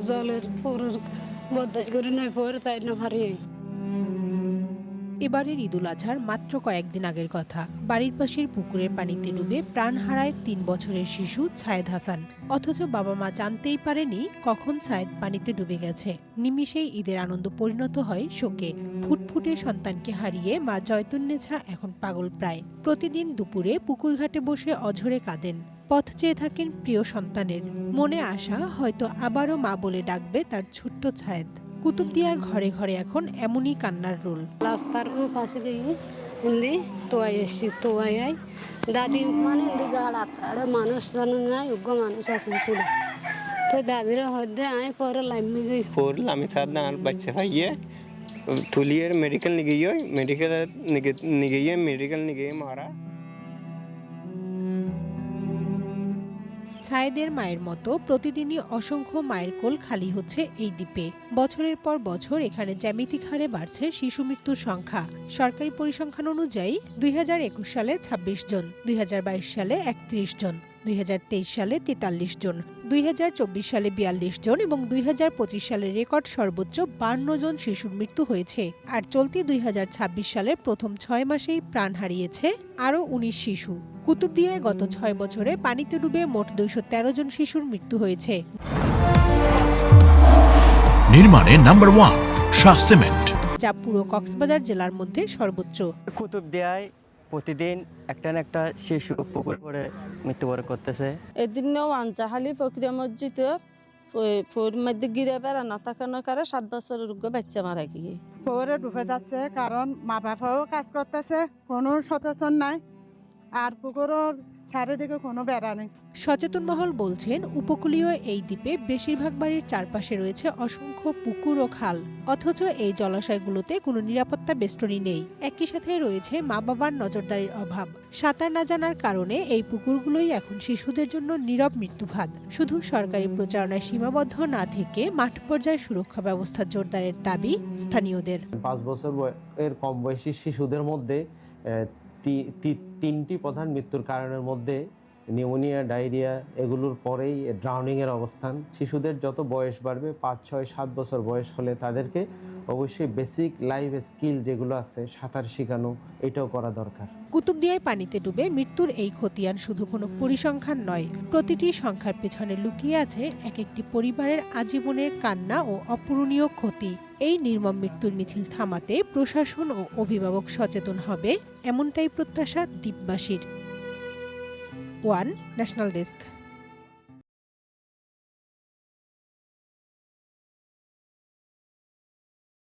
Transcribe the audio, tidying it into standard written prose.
জলের পুরো বদাস করে নয় পরে তাই না ভারী। এবারের ঈদুল আজহার মাত্র কয়েকদিন আগের কথা। বাড়ির পাশের পুকুরের পানিতে ডুবে প্রাণ হারায় ৩ বছরের শিশু ছায়েদ হাসান। অথচ বাবা মা জানতেই পারেনি কখন ছায়েদ পানিতে ডুবে গেছে। নিমিষেই ঈদের আনন্দ পরিণত হয় শোকে। ফুটফুটে সন্তানকে হারিয়ে মা জয়তুন্নেছা এখন পাগল প্রায়। প্রতিদিন দুপুরে পুকুর ঘাটে বসে অঝরে কাঁদেন। পথ চেয়ে থাকেন প্রিয় সন্তানের। মনে আশা হয়তো আবারও মা বলে ডাকবে তার ছোট্ট ছায়েদ। কুতুবদিয়ার ঘরে ঘরে এখন এমনই কান্নার রোল। রাস্তার ও পাশে গিয়ে হিন্দি তোয়াই এসছি তোয়াই দাদি মানে হিন্দি গাড়া মানুষ জানো না উগ্র মানুষ আছে ছিল তো দাদিরা হদ্দে আয় পরে লাইমি গই পরে আমি সাথ না আর বাচ্চা ভাইয়ে তুলিয়ের মেডিকেল নিয়ে গিয়ে মেডিকেল নিয়ে গিয়ে মারা। ছায়েদের মায়ের মতো প্রতিদিনই অসংখ্য মায়ের কোল খালি হচ্ছে এই দ্বীপে। বছরের পর বছর এখানে জ্যামিতিক হারে বাড়ছে শিশু মৃত্যুর সংখ্যা। সরকারি পরিসংখ্যান অনুযায়ী 2021 সালে 26 জন, 2022 সালে 31 জন, 2023 সালে 43 জন, 2024 সালে 42 জন এবং 2025 সালে রেকর্ড সর্বোচ্চ 52 জন শিশুর মৃত্যু হয়েছে। আর চলতি 2026 সালের প্রথম 6 মাসেই প্রাণ হারিয়েছে আরও 19 শিশু। কুতুবদিয়ায় গত 6 বছরে পানিতে ডুবে মোট 213 জন শিশুর মৃত্যু হয়েছে। নির্মাণে নাম্বার 1 শাহ সিমেন্ট, যা পুরো কক্সবাজার জেলার মধ্যে সর্বোচ্চ। কুতুবদিয়ায় প্রতিদিন একটা না একটা শিশু পুকুর পড়ে মৃত্যুবরণ করতেছে। এদিনেও আনজাহালি প্রক্রিয়া মসজিদ মধ্যে গিরে বেড়া না থাকানোর কারণে 7 বছরের বাচ্চা মারা গিয়ে শহরে ডুবে যাচ্ছে, কারণ মা বাবাও কাজ করতেছে, কোনো সদস্য নাই, আর পুকুরের চারিদিকে কোনো বেড়া নেই। সচেতন মহল বলছেন, উপকূলীয় এই দ্বীপে বেশিরভাগ বাড়ির চারপাশে রয়েছে অসংখ্য পুকুর ও খাল, অথচ এই জলাশয়গুলোতে কোনো নিরাপত্তা বেষ্টনী নেই। একই সাথে রয়েছে মা বাবার নজরদারির অভাব। সাঁতার না জানার কারণে এই পুকুরগুলোই এখন শিশুদের জন্য নীরব মৃত্যুফাদ। শুধু সরকারি প্রচারণায় সীমাবদ্ধ না থেকে মাঠ পর্যায়ে সুরক্ষা ব্যবস্থা জোরদারের দাবি স্থানীয়দের। 5 বছর এর কম বয়সী শিশুদের মধ্যে 3টি প্রধান মৃত্যুর কারণের মধ্যে নিউমোনিয়া, ডায়রিয়া, এগুলোর পরেই ড্রাউনিংয়ের অবস্থান। শিশুদের যত বয়স বাড়বে 5, 6, 7 বছর বয়স হলে তাদেরকে অবশ্যই বেসিক লাইফ স্কিল যেগুলো আছে, সাঁতার শেখানো, এটাও করা দরকার। কুতুবদিয়ায় পানিতে ডুবে মৃত্যুর এই খতিয়ান শুধু কোনো পরিসংখ্যান নয়, প্রতিটি সংখ্যার পেছনে লুকিয়ে আছে এক একটি পরিবারের আজীবনের কান্না ও অপূরণীয় ক্ষতি। এই নির্মম মৃত্যুর মিছিল থামাতে প্রশাসন ও অভিভাবক সচেতন হবে, এমনটাই প্রত্যাশা দ্বীপবাসীর। One national desk.